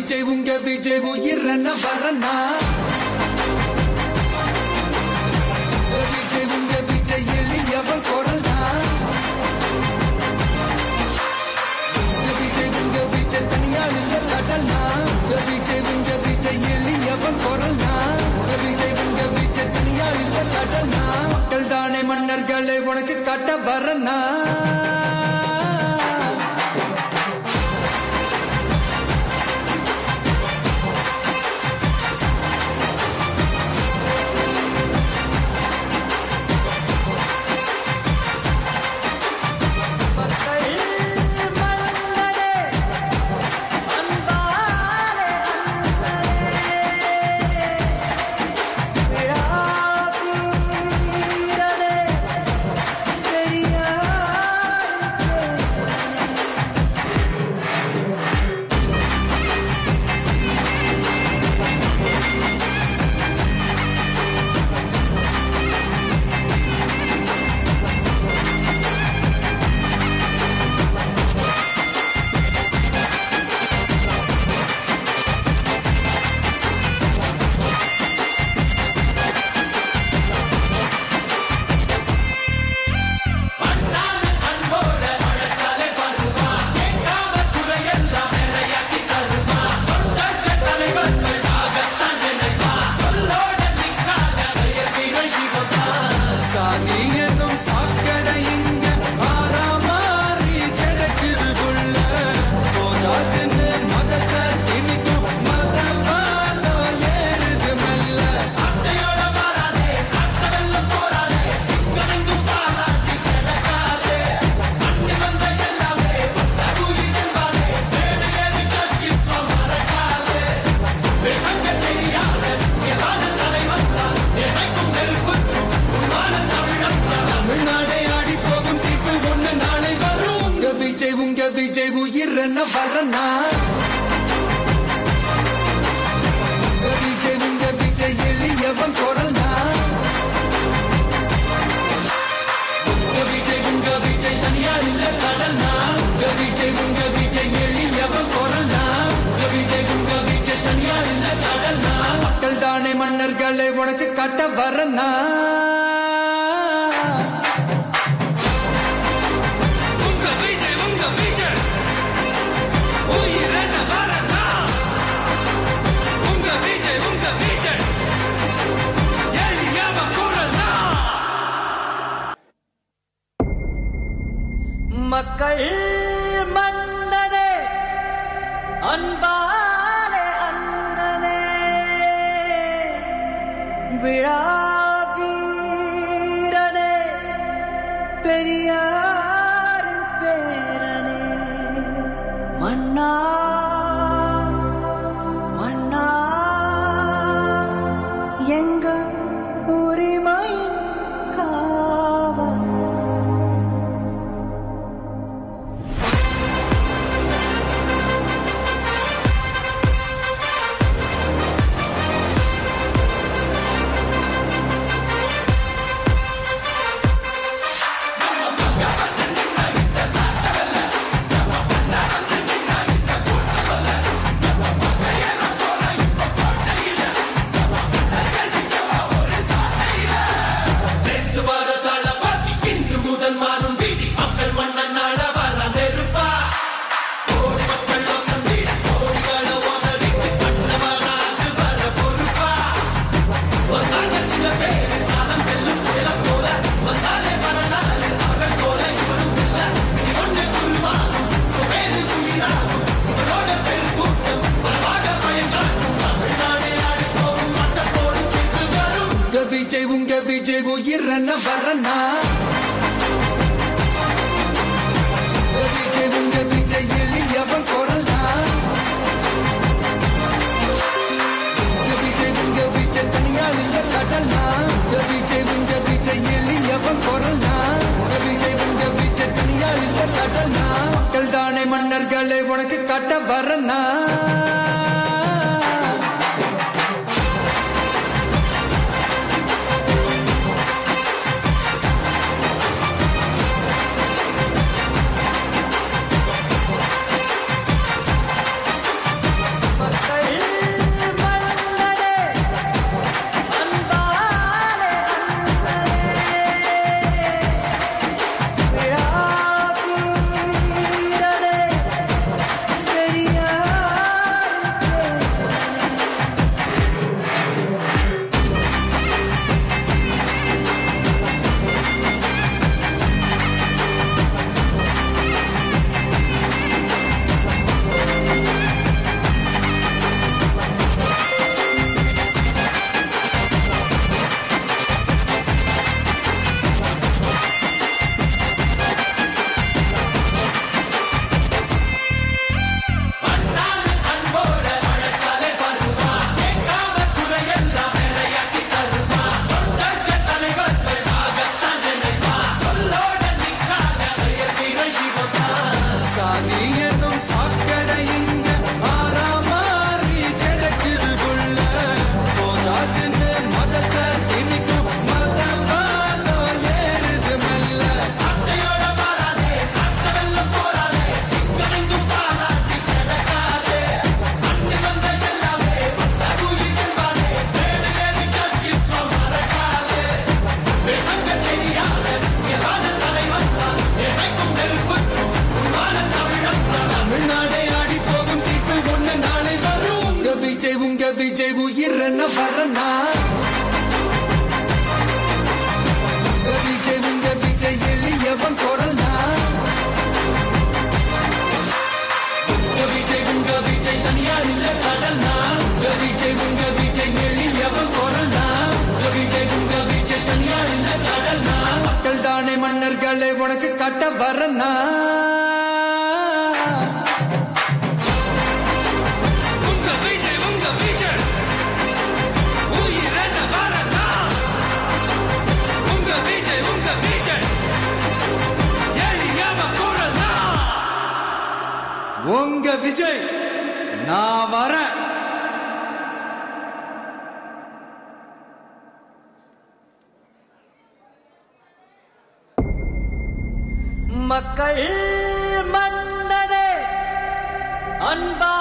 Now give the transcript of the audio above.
விஜய் உயிரன வரனா விஜய் எளியவன் குரல்னா விஜய் தனியால் இல்ல கடல்னா விஜய் எளியவன் குரல்னா விஜய் தனியால் இல்ல கடல்னா மக்கள் தானே மன்னர்களை உனக்கு காட்ட வரனா விஜய் உயிரன வரனா விஜய் எளியவன் குரல்னா விஜய் தனியால் இல்ல கடல்னா விஜய் எளியவன் குரல்னா விஜய் தனியால் இல்ல கடல்னா மக்கள் தானே மன்னர்களை உனக்கு காட்ட வரனா மக்கள் மன்னனே அன்பானே அண்ணனே விழா வீரனே பெரியார் பேரனே மன்னா மன்னா எங்க உரிமையின் காவல் விஜய் உயிரன வரனா விஜய் எளியவன் குரல்னா விஜய் தனியால் இல்ல கடல்னா விஜய் எளியவன் குரல்னா விஜய் தனியால் இல்ல கடல்னா மக்கள் தானே மன்னர்களை உனக்கு காட்ட வரனா உனக்கு காட்ட வரனா உங்க விஜய் நான் வரேன். மக்கள் மன்னரே அன்பா